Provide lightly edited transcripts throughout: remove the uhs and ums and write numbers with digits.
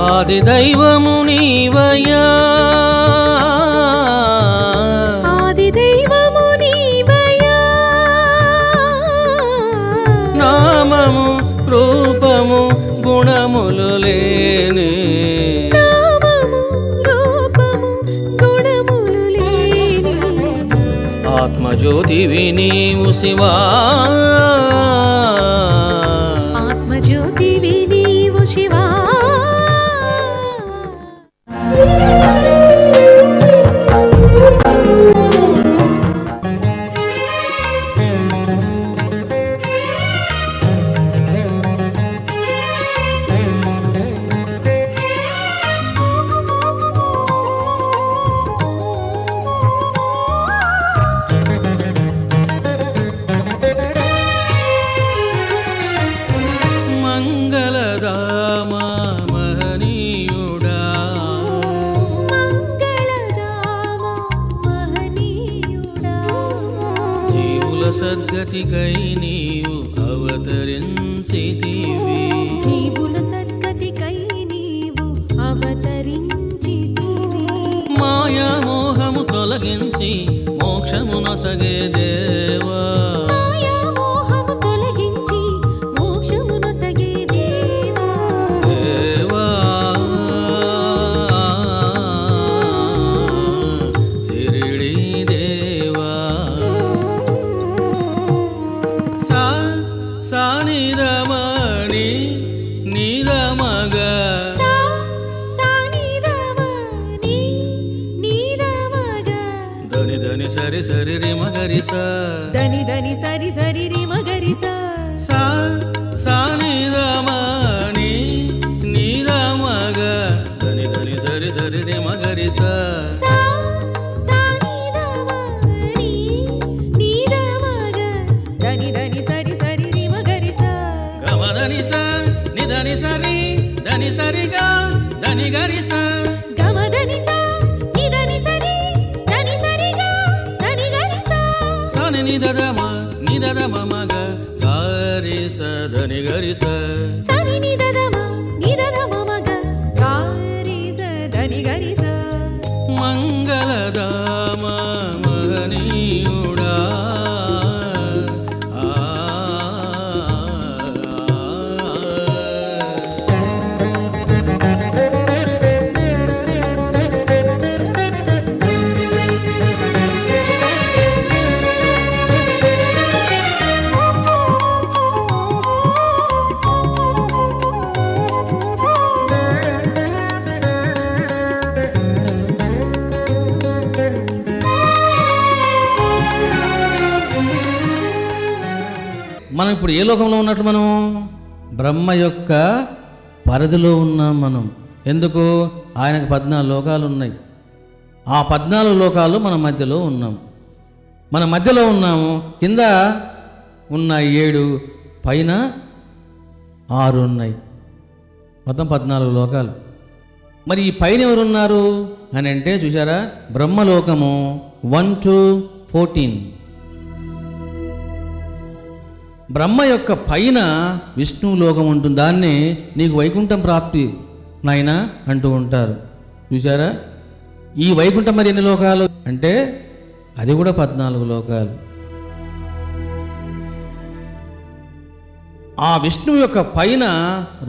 ఆది దైవము నీవయ్యా ఆది దైవము నీవయ్యా నామము రూపము గుణములు లేని నామము రూపము గుణములు లేని ఆత్మజ్యోతివి నీవు శివా ఆత్మజ్యోతివి నీవు శివా మంగళదామా మహనీయుడా మంగళదామా మహనీయుడా జీవుల సద్గతికై నీవు అవతరించితివి జీవుల సద్గతికై నీవు అవతరించితివి మాయా మోహము తొలగించి మోక్షము నొసగే దేవా మాయా మోహము తొలగించి మోక్షము నొసగే దేవా దేవా శిరిడి దేవా సా సా నిదమణి నిదమగ సా సా నిదమని నిదమగ ధని ధని సరి సరి రి మగరి సా దని దని సరి సరి రి మగరి సా సా సా నిదమణి నిదమగ ధని ధని సరి సరి రి మగరి సా సా సా నిదమని నిదమగ దని దని సరి సరి రి మగరి సా గమదని సా నిదని సరి ధని సరిగా ధని గరి సా గమదని సా నిదని సరి దని సరిగా దని గరి సా సని నిదమ మగ గారి స ధని గరి స సని నిదమ మగ గారి స దని గరి సా మంగళదామ మహనీయుడా మనం ఇప్పుడు ఏ లోకంలో ఉన్నట్లు మనం బ్రహ్మ యొక్క పరిధిలో ఉన్నాం మనం. ఎందుకు? ఆయనకు 14 లోకాలు ఉన్నాయి. ఆ 14 లోకాలు మన మధ్యలో ఉన్నాం. మన మధ్యలో ఉన్నాము. కింద ఉన్నాయి 7, పైన 6 ఉన్నాయి. మొత్తం 14 లోకాలు. మరి ఈ పైన ఎవరున్నారు అని అంటే చూసారా, బ్రహ్మలోకము 1 to 14. బ్రహ్మ యొక్క పైన విష్ణువు లోకం ఉంటుంది. దాన్నే నీకు వైకుంఠం ప్రాప్తి నాయనా అంటూ ఉంటారు. చూసారా, ఈ వైకుంఠం మరి ఎన్ని లోకాలు అంటే అది కూడా 14 లోకాలు. ఆ విష్ణువు యొక్క పైన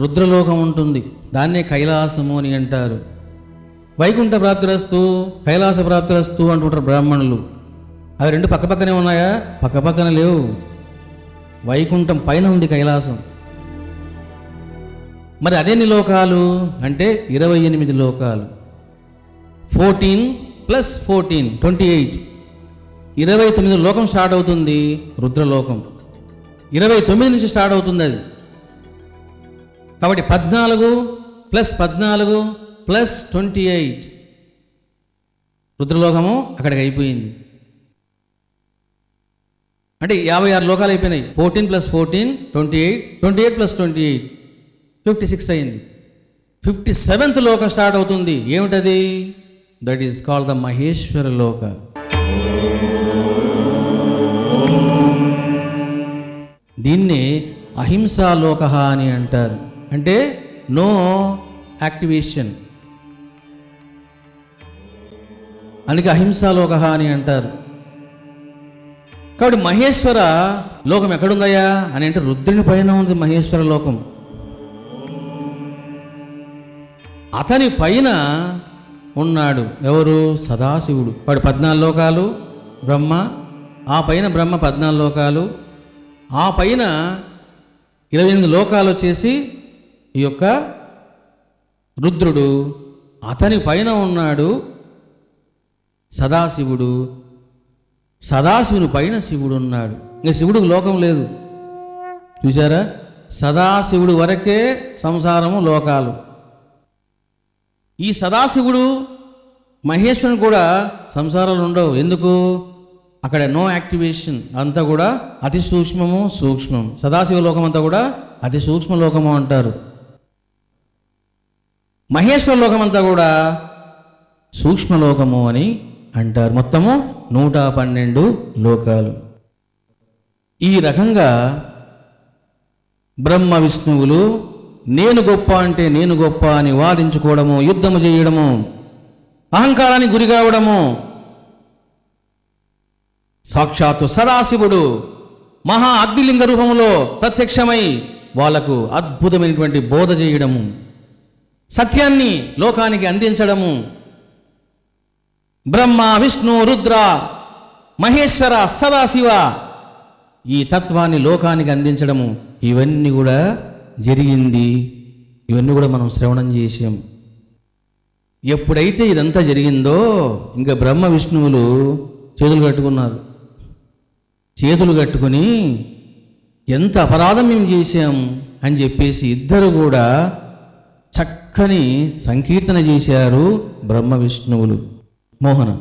రుద్రలోకం ఉంటుంది. దాన్నే కైలాసము అని అంటారు. వైకుంఠ ప్రాప్తిరస్తు, కైలాస ప్రాప్తిరస్తు అంటుంటారు బ్రాహ్మణులు. అవి రెండు పక్కపక్కనే ఉన్నాయా? పక్కపక్కన లేవు. వైకుంఠం పైన ఉంది కైలాసం. మరి అదెన్ని లోకాలు అంటే 28 లోకాలు. 14 + 14 28. 29 లోకం స్టార్ట్ అవుతుంది రుద్రలోకం. 29 నుంచి స్టార్ట్ అవుతుంది అది. కాబట్టి 14 + 14 + 28 రుద్రలోకము అక్కడికి అయిపోయింది. అంటే 56 లోకాలు అయిపోయినాయి. 14 + 14 28, 28 + 28 56 అయింది. 57th లోకం స్టార్ట్ అవుతుంది. ఏమిటది? That is called the Maheshwara లోక. దీన్ని అహింసా లోక అని అంటారు. అంటే నో యాక్టివేషన్. అందుకే అహింసాలోక అని అంటారు. కాబట్టి మహేశ్వర లోకం ఎక్కడుందయ్యా అని అంటే రుద్రుని పైన ఉంది మహేశ్వర లోకం. అతని పైన ఉన్నాడు ఎవరు? సదాశివుడు. వాడు 14 లోకాలు బ్రహ్మ, ఆ పైన బ్రహ్మ 14 లోకాలు, ఆ పైన 28 లోకాలు వచ్చేసి ఈ యొక్క రుద్రుడు. అతని పైన ఉన్నాడు సదాశివుడు. సదాశివుని పైన శివుడు ఉన్నాడు. ఇంకా శివుడికి లోకం లేదు. చూసారా? సదాశివుడు వరకే సంసారము లోకాలు. ఈ సదాశివుడు మహేశ్వరుని కూడా సంసారాలు ఉండవు. ఎందుకు? అక్కడ నో యాక్టివేషన్. అంతా కూడా అతి సూక్ష్మము సూక్ష్మం. సదాశివ లోకం అంతా కూడా అతి సూక్ష్మ లోకము అంటారు. మహేశ్వర లోకం అంతా కూడా సూక్ష్మలోకము అని అంటారు. మొత్తము 112 లోకాలు. ఈ రకంగా బ్రహ్మ విష్ణువులు నేను గొప్ప అంటే నేను గొప్ప అని వాదించుకోవడము, యుద్ధము చేయడము, అహంకారానికి గురి కావడము. సాక్షాత్తు సదాశివుడు మహా అగ్నిలింగ రూపంలో ప్రత్యక్షమై వాళ్లకు అద్భుతమైనటువంటి బోధ చేయడము, సత్యాన్ని లోకానికి అందించడము, బ్రహ్మ విష్ణు రుద్ర మహేశ్వర సదాశివ ఈ తత్వాన్ని లోకానికి అందించడము, ఇవన్నీ కూడా జరిగింది. ఇవన్నీ కూడా మనం శ్రవణం చేసాం. ఎప్పుడైతే ఇదంతా జరిగిందో ఇంకా బ్రహ్మ విష్ణువులు చేతులు కట్టుకున్నారు. చేతులు కట్టుకుని ఎంత అపరాధం మేము చేశాం అని చెప్పేసి ఇద్దరు కూడా చక్కని సంకీర్తన చేశారు బ్రహ్మ విష్ణువులు. మోహన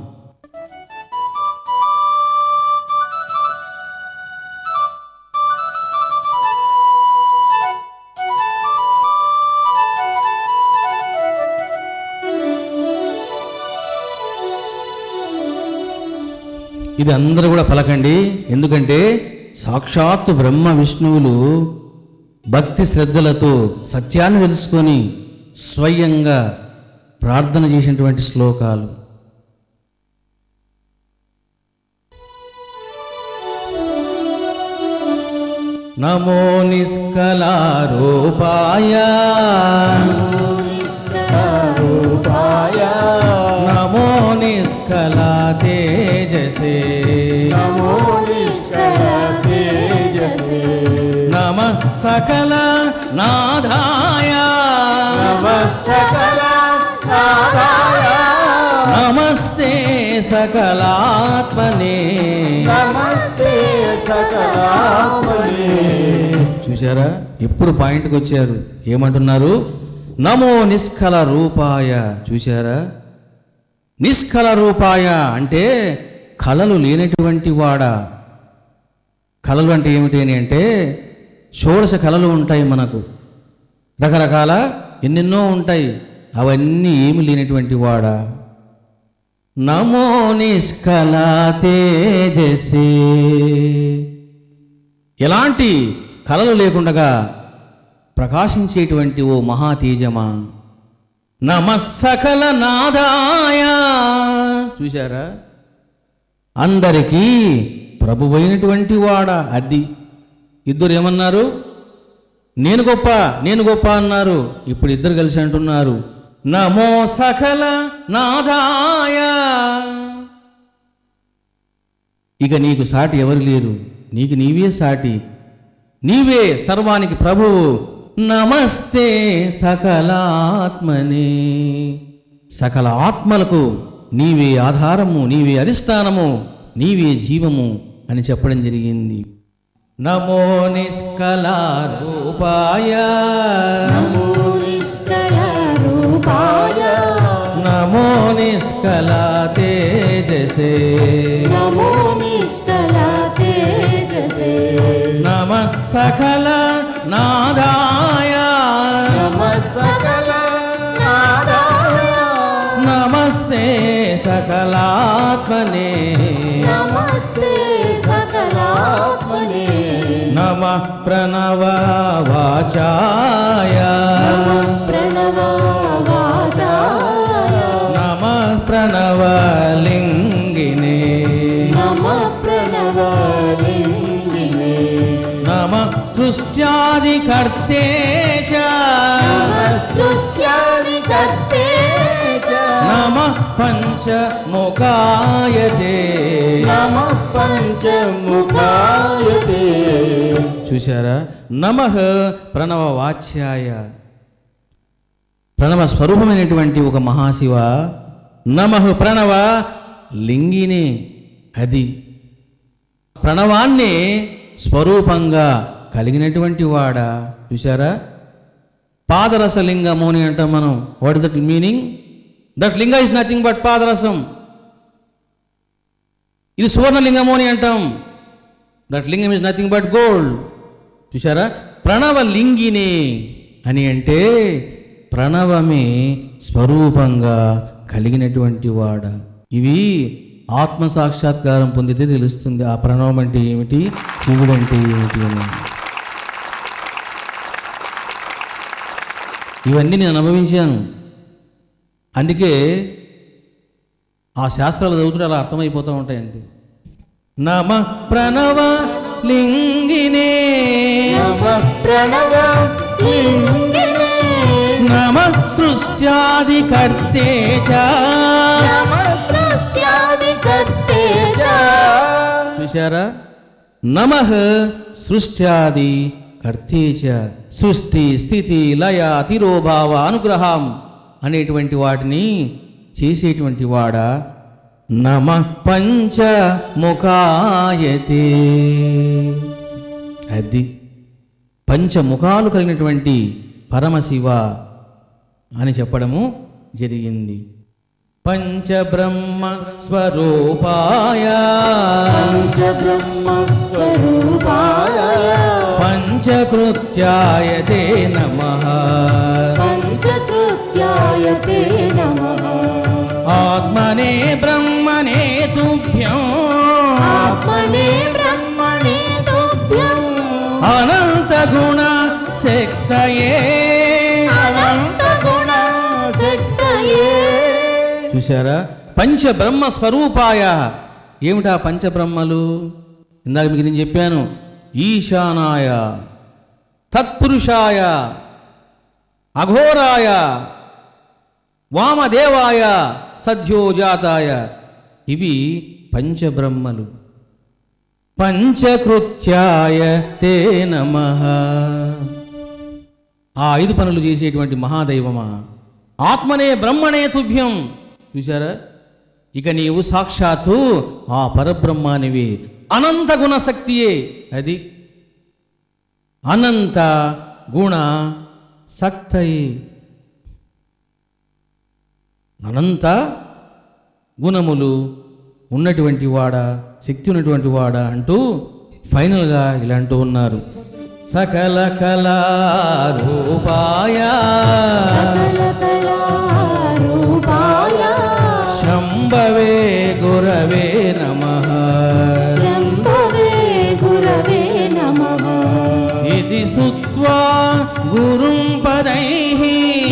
ఇది అందరూ కూడా పలకండి. ఎందుకంటే సాక్షాత్తు బ్రహ్మ విష్ణువులు భక్తి శ్రద్ధలతో సత్యాన్ని తెలుసుకొని స్వయంగా ప్రార్థన చేసినటువంటి శ్లోకాలు. నమో నిష్కలారూపాయ నమో నిష్కలా తేజసే నమ సకల నాదాయ నమస్తే సకలాత్మనే చూసారా? ఇప్పుడు పాయింట్కి వచ్చారు. ఏమంటున్నారు? నమో నిష్కల రూపాయ. చూసారా? నిష్కల రూపాయ అంటే కళలు లేనటువంటి వాడా. కళలు అంటే ఏమిటి అని అంటే షోడశ కళలు ఉంటాయి మనకు, రకరకాల ఎన్నెన్నో ఉంటాయి. అవన్నీ ఏమి లేనటువంటి వాడా. నమో నిష్కల తేజసే ఎలాంటి కళలు లేకుండా ప్రకాశించేటువంటి ఓ మహాతేజమా. నమ సకల నాదాయ. చూశారా? అందరికీ ప్రభువైనటువంటి వాడా. అది ఇద్దరు ఏమన్నారు? నేను గొప్ప నేను గొప్ప అన్నారు. ఇప్పుడు ఇద్దరు కలిసి అంటున్నారు నమో సకల నాదాయ. ఇక నీకు సాటి ఎవరు లేరు, నీకు నీవే సాటి, నీవే సర్వానికి ప్రభువు. నమస్తే సకలాత్మనే. సకల ఆత్మలకు నీవే ఆధారము, నీవే అధిష్టానము, నీవే జీవము అని చెప్పడం జరిగింది. నమో నిష్కల రూపాయ నమో నిష్కల తేజసే నమ సకల నాదాయ నమస్తే సకలాత్మనే నమ ప్రణవ వాచాయ సృష్ట్యాదికర్తే చ సృష్ట్యాదికర్తే చ నమః పంచముఖాయతే. నమః పంచముఖాయతే. చూశారా? నమః ప్రణవవాచ్యాయ, ప్రణవ స్వరూపమైనటువంటి ఒక మహాశివ. నమః ప్రణవ లింగినే, అది ప్రణవాన్ని స్వరూపంగా కలిగినటువంటి వాడా. చూశారా? పాదరసలింగము అని అంటాం మనం. What is that meaning? That లింగ ఇస్ నథింగ్ బట్ పాదరసం. ఇది సువర్ణలింగము అని అంటాం. దట్ లింగం ఇస్ నథింగ్ బట్ గోల్డ్. చూశారా? ప్రణవలింగినే అని అంటే ప్రణవమే స్వరూపంగా కలిగినటువంటి వాడ. ఇవి ఆత్మ సాక్షాత్కారం పొందితే తెలుస్తుంది ఆ ప్రణవం అంటే ఏమిటి, శివుడు అంటే ఏమిటి అని. ఇవన్నీ నేను అనుభవించాను. అందుకే ఆ శాస్త్రాలు చదువుతుంటే అలా అర్థమైపోతూ ఉంటాయి అంతే. నమ ప్రణవ లింగినే, నమః ప్రణవ లింగినే, నమః సృష్ట్యాదికర్తే చ. నమః సృష్ట్యాదికర్తే చ. చూశారా? నమః సృష్ట్యాది కర్తే చ. సృష్టి, స్థితి, లయ, తిరోభావ, అనుగ్రహం అనేటువంటి వాటిని చేసేటువంటి వాడా. నమః పంచముఖాయతే, అది పంచముఖాలు కలిగినటువంటి పరమశివ అని చెప్పడము జరిగింది. పంచబ్రహ్మ స్వరూపాయ, పంచబ్రహ్మ స్వరూపాయ, పంచకృత్యాయతే నమః. పంచకృత్యాయతే నమః. ఆత్మనే బ్రహ్మనే తుభ్యం, ఆత్మనే బ్రహ్మణే తుభ్యం, అనంత గుణ శక్తయే. అనంత గుణ శక్తయే. చూశారా? పంచబ్రహ్మ స్వరూపాయ. ఏమిటా పంచబ్రహ్మలు? ఇందాక మీకు నేను చెప్పాను. ఈశానాయ, తత్పురుషాయ, అఘోరాయ, వామదేవాయ, సద్యోజాతాయ. ఇవి పంచబ్రహ్మలు. పంచకృత్యాయ తే నమః. ఆ 5 పనులు చేసేటువంటి మహాదైవమా, ఆత్మనే బ్రహ్మణే తుభ్యం. చూశారా? ఇక నీవు సాక్షాత్తు ఆ పరబ్రహ్మానివి, అనంత గుణశక్తియే. అది అనంత గుణ శక్తయే, అనంత గుణములు ఉన్నటువంటి వాడా, శక్తి ఉన్నటువంటి వాడా అంటూ ఫైనల్గా ఇలా అంటూ ఉన్నారు. సకల కళారూపాయ, సకల కళారూపాయ, శంభవే గురవే నమః. శంభవే గురవే నమః. ఇది స్తుత్వా గురుం పదైః,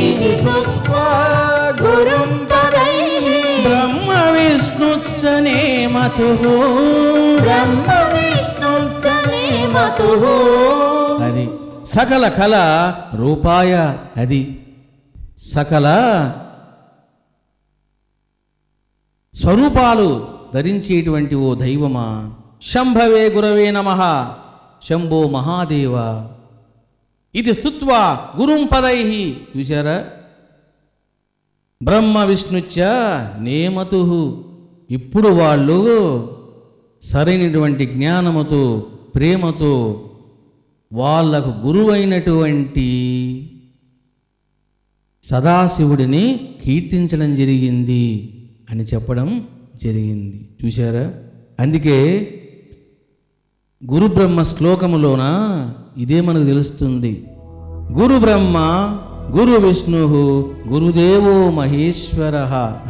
ఇది సుత్వా గురుం పదైః, బ్రహ్మ విష్ణుశ్చ నేమతుః. బ్రహ్మ విష్ణుశ్చ నేమతుః. అది సకల కళ రూపాయ, అది సకల స్వరూపాలు ధరించేటువంటి ఓ దైవమా. శంభవే గురవే నమః. శంభో మహాదేవ. ఇది స్తుత్వా గురుం పదైః. చూశారా? బ్రహ్మ విష్ణుచ్చ నేమతుః. ఇప్పుడు వాళ్ళు సరైనటువంటి జ్ఞానముతో, ప్రేమతో వాళ్లకు గురువైనటువంటి సదాశివుడిని కీర్తించడం జరిగింది అని చెప్పడం జరిగింది. చూశారా? అందుకే గురు బ్రహ్మ శ్లోకములోన ఇదే మనకు తెలుస్తుంది. గురు బ్రహ్మ గురు విష్ణు గురుదేవో మహేశ్వర.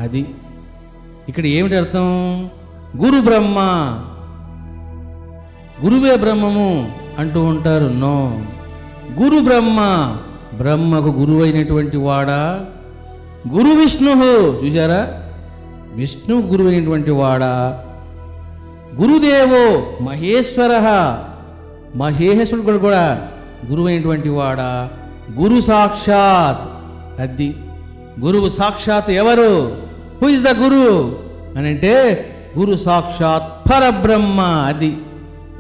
అది ఇక్కడ ఏమిటి అర్థం? గురు బ్రహ్మ, గురువే బ్రహ్మము అంటూ ఉంటారు. నో, గురు బ్రహ్మ, బ్రహ్మకు గురువైనటువంటి వాడా. గురు విష్ణు, చూసారా? విష్ణు గురువైనటువంటి వాడా. గురుదేవో మహేశ్వర, మహేశ్వరుడు కూడా గురువు అయినటువంటి వాడా? గురు సాక్షాత్. అది గురువు సాక్షాత్ ఎవరు? హూ ఇస్ ద గురు అని అంటే గురు సాక్షాత్ పరబ్రహ్మ. అది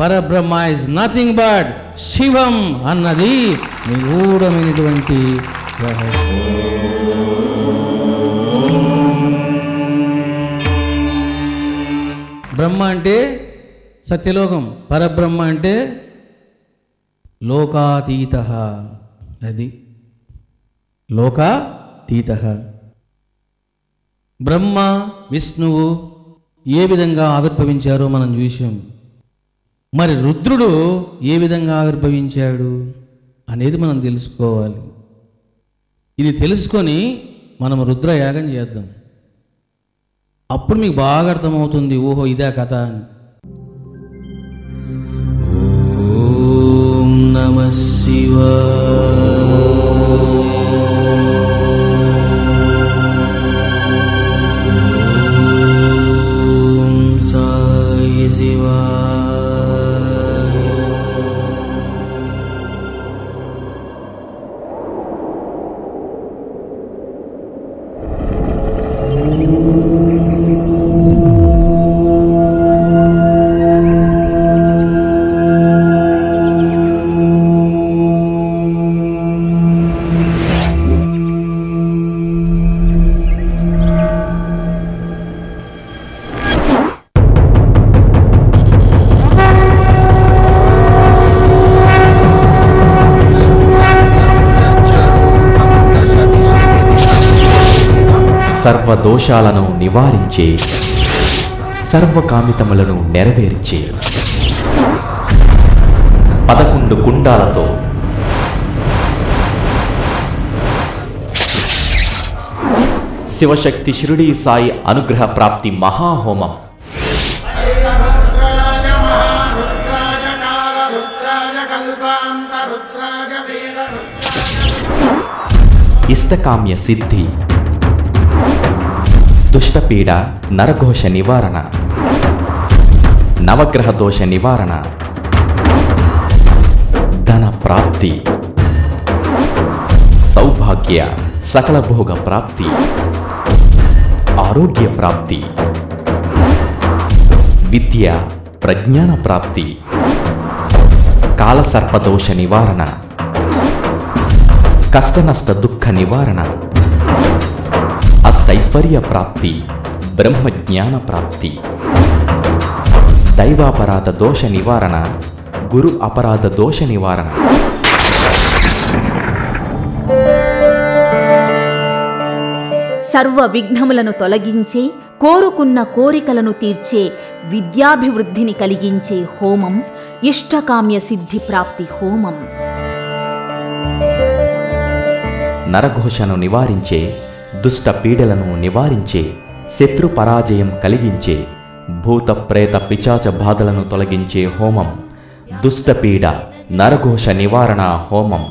పరబ్రహ్మ ఇస్ నథింగ్ బట్ శివం అన్నది నిగూఢమైనటువంటి బ్రహ్మ అంటే సత్యలోకం, పరబ్రహ్మ అంటే లోకాతీత. అది లోకాతీత. బ్రహ్మ విష్ణువు ఏ విధంగా ఆవిర్భవించారో మనం చూసాం. మరి రుద్రుడు ఏ విధంగా ఆవిర్భవించాడు అనేది మనం తెలుసుకోవాలి. ఇది తెలుసుకొని మనం రుద్రయాగం చేద్దాం. అప్పుడు మీకు బాగా అర్థమవుతుంది, ఓహో ఇదే కథ అని. ఓం నమః శివాయ. ఓం సాయి శివాయ. సర్వదోషాలను నివారించే, సర్వకామితములను నెరవేర్చే 11 కుండాలతో శివశక్తి షిరిడీ సాయి అనుగ్రహ ప్రాప్తి మహాహోమం ఇష్టకామ్య సిద్ధి, దుష్టపీడ నరఘోష నివారణ, నవగ్రహ దోష నివారణ, ధన ప్రాప్తి, సౌభాగ్య సకల భోగ ప్రాప్తి, ఆరోగ్య ప్రాప్తి, విద్య ప్రజ్ఞాన ప్రాప్తి, కాలసర్పదోష నివారణ, కష్టనష్ట దుఃఖ నివారణ, అష్టైశ్వర్య ప్రాప్తి, బ్రహ్మజ్ఞాన ప్రాప్తి, దైవాపరాధ దోష నివారణ, గురు అపరాధ దోష నివారణ. సర్వ విఘ్నములను తొలగించే, కోరుకున్న కోరికలను తీర్చే, విద్యాభివృద్ధిని కలిగించే హోమం ఇష్టకామ్య సిద్ధి ప్రాప్తి హోమం. నరఘోషను నివారించే, దుష్ట పీడలను నివారించే, శత్రు పరాజయం కలిగించే, భూత ప్రేత పిశాచ బాధలను తొలగించే హోమం దుష్టపీడ నరఘోష నివారణ హోమం.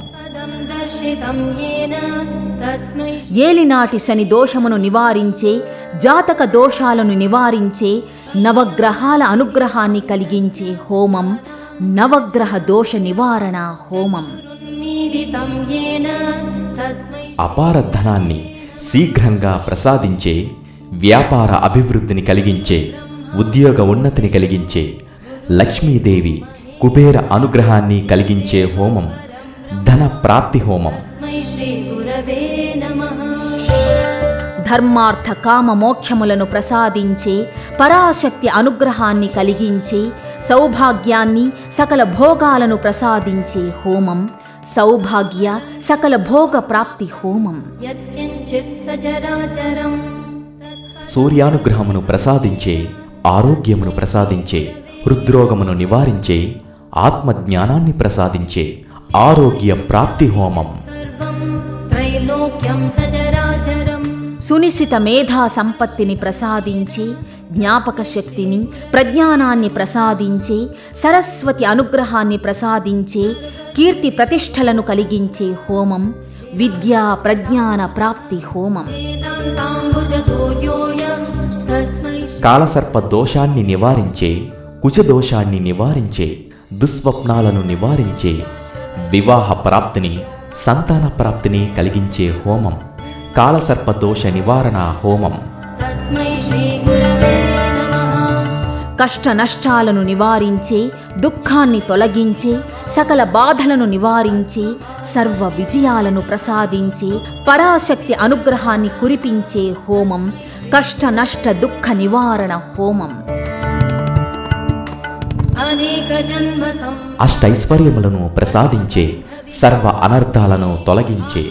ఏలినాటి శని దోషమును నివారించే, జాతక దోషాలను నివారించే, నవగ్రహాల అనుగ్రహాన్ని కలిగించే హోమం నవగ్రహ దోష నివారణ హోమం. అపార ధనాన్ని శీఘ్రంగా ప్రసాదించే, వ్యాపార అభివృద్ధిని కలిగించే, ఉద్యోగ ఉన్నతిని కలిగించే, లక్ష్మీదేవి కుబేర అనుగ్రహాన్ని కలిగించే హోమం ధన ప్రాప్తి హోమం. ధర్మార్థ కామ మోక్షములను ప్రసాదించే, పరాశక్తి అనుగ్రహాన్ని కలిగించే, సౌభాగ్యాన్ని సకల భోగాలను ప్రసాదించే హోమం సౌభాగ్య సకల భోగ ప్రాప్తి హోమం. సూర్యానుగ్రహమును ప్రసాదించే, ఆరోగ్యమును ప్రసాదించే, హృద్రోగమును నివారించే, ఆత్మజ్ఞానాన్ని ప్రసాదించే ఆరోగ్య ప్రాప్తి హోమం. సునిశ్చిత మేధా సంపత్తిని ప్రసాదించే, జ్ఞాపక శక్తిని ప్రజ్ఞానాన్ని ప్రసాదించే, సరస్వతి అనుగ్రహాన్ని ప్రసాదించే, కీర్తి ప్రతిష్టలను కలిగించే హోమం విద్యా ప్రజ్ఞాన ప్రాప్తి హోమం. కాలసర్ప దోషాన్ని నివారించే, కుజదోషాన్ని నివారించే, దుస్వప్నాలను నివారించే, వివాహ ప్రాప్తిని, సంతాన ప్రాప్తిని కలిగించే హోమం కాలసర్ప దోష నివారణ హోమం. తస్మై శ్రీ గురవే నమః. కష్ట నష్టాలను నివారించే, దుఃఖాన్ని తొలగించే, సకల బాధలను నివారించే, సర్వ విజయాలను ప్రసాదించే, పరాశక్తి అనుగ్రహాన్ని కురిపించే హోమం కష్ట నష్ట దుఃఖ నివారణ హోమం. అనేక జన్మ అష్టైశ్వర్యములను ప్రసాదించే, సర్వ అనర్థాలను తొలగించే,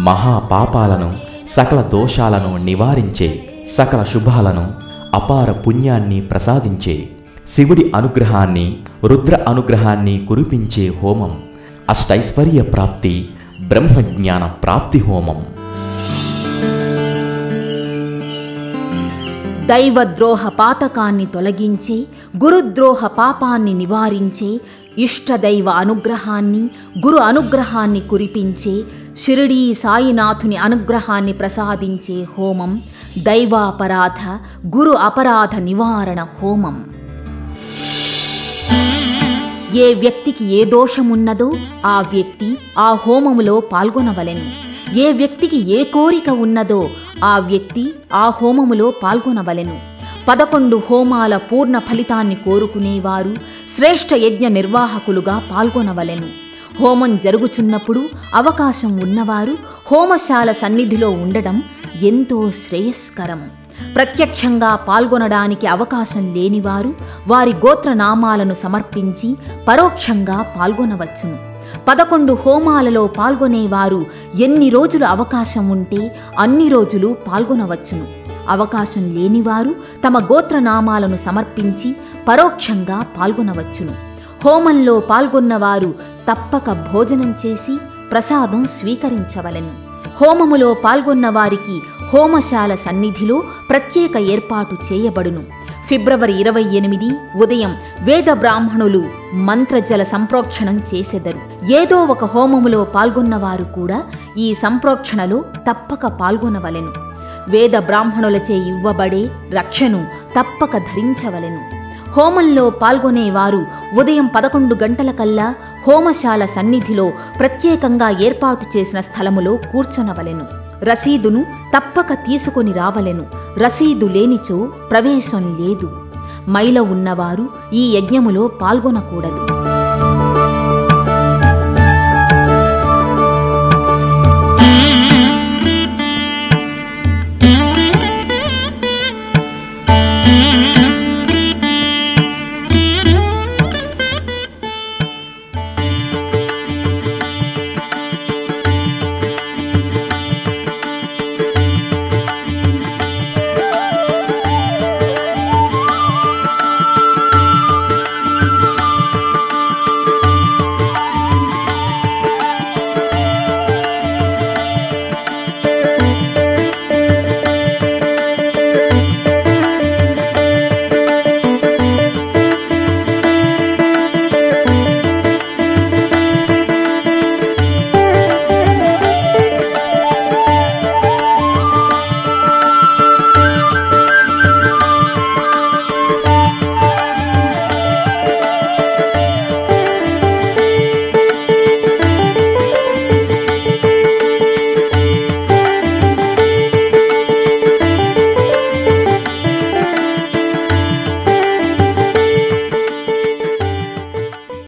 మహాపాపాలను సకల దోషాలను నివారించే, సకల శుభాలను అపార పుణ్యాన్ని ప్రసాదించే, శివుడి అనుగ్రహాన్ని రుద్ర అనుగ్రహాన్ని కురిపించే హోమం అష్టైశ్వర్య ప్రాప్తి బ్రహ్మజ్ఞాన ప్రాప్తి హోమం. దైవద్రోహ పాతకాన్ని తొలగించే, గురుద్రోహ పాపాన్ని నివారించే, ఇష్టదైవ అనుగ్రహాన్ని గురు అనుగ్రహాన్ని కురిపించే, షిరిడీ సాయినాథుని అనుగ్రహాన్ని ప్రసాదించే హోమం దైవాపరాధ గురు అపరాధ నివారణ హోమం. ఏ వ్యక్తికి ఏ దోషమున్నదో ఆ వ్యక్తి ఆ హోమములో పాల్గొనవలెను. ఏ వ్యక్తికి ఏ కోరిక ఉన్నదో ఆ వ్యక్తి ఆ హోమములో పాల్గొనవలెను. 11 హోమాల పూర్ణ ఫలితాన్ని కోరుకునేవారు శ్రేష్ఠ యజ్ఞ నిర్వాహకులుగా పాల్గొనవలెను. హోమం జరుగుచున్నప్పుడు అవకాశం ఉన్నవారు హోమశాల సన్నిధిలో ఉండడం ఎంతో శ్రేయస్కరం. ప్రత్యక్షంగా పాల్గొనడానికి అవకాశం లేనివారు వారి గోత్రనామాలను సమర్పించి పరోక్షంగా పాల్గొనవచ్చును. 11 హోమాలలో పాల్గొనేవారు ఎన్ని రోజులు అవకాశం ఉంటే అన్ని రోజులు పాల్గొనవచ్చును. అవకాశం లేనివారు తమ గోత్రనామాలను సమర్పించి పరోక్షంగా పాల్గొనవచ్చును. హోమంలో పాల్గొన్నవారు తప్పక భోజనం చేసి ప్రసాదం స్వీకరించవలెను. హోమములో పాల్గొన్న వారికి హోమశాల సన్నిధిలో ప్రత్యేక ఏర్పాటు చేయబడును. ఫిబ్రవరి 28 ఉదయం వేద బ్రాహ్మణులు మంత్రజల సంప్రోక్షణం చేసెదరు. ఏదో ఒక హోమములో పాల్గొన్నవారు కూడా ఈ సంప్రోక్షణలో తప్పక పాల్గొనవలెను. వేద బ్రాహ్మణులచే ఇవ్వబడే రక్షను తప్పక ధరించవలెను. హోమంలో పాల్గొనేవారు ఉదయం 11 గంటలకల్లా హోమశాల సన్నిధిలో ప్రత్యేకంగా ఏర్పాటు చేసిన స్థలములో కూర్చొనవలెను. రసీదును తప్పక తీసుకొని రావలెను. రసీదు లేనిచో ప్రవేశం లేదు. మైల ఉన్నవారు ఈ యజ్ఞములో పాల్గొనకూడదు.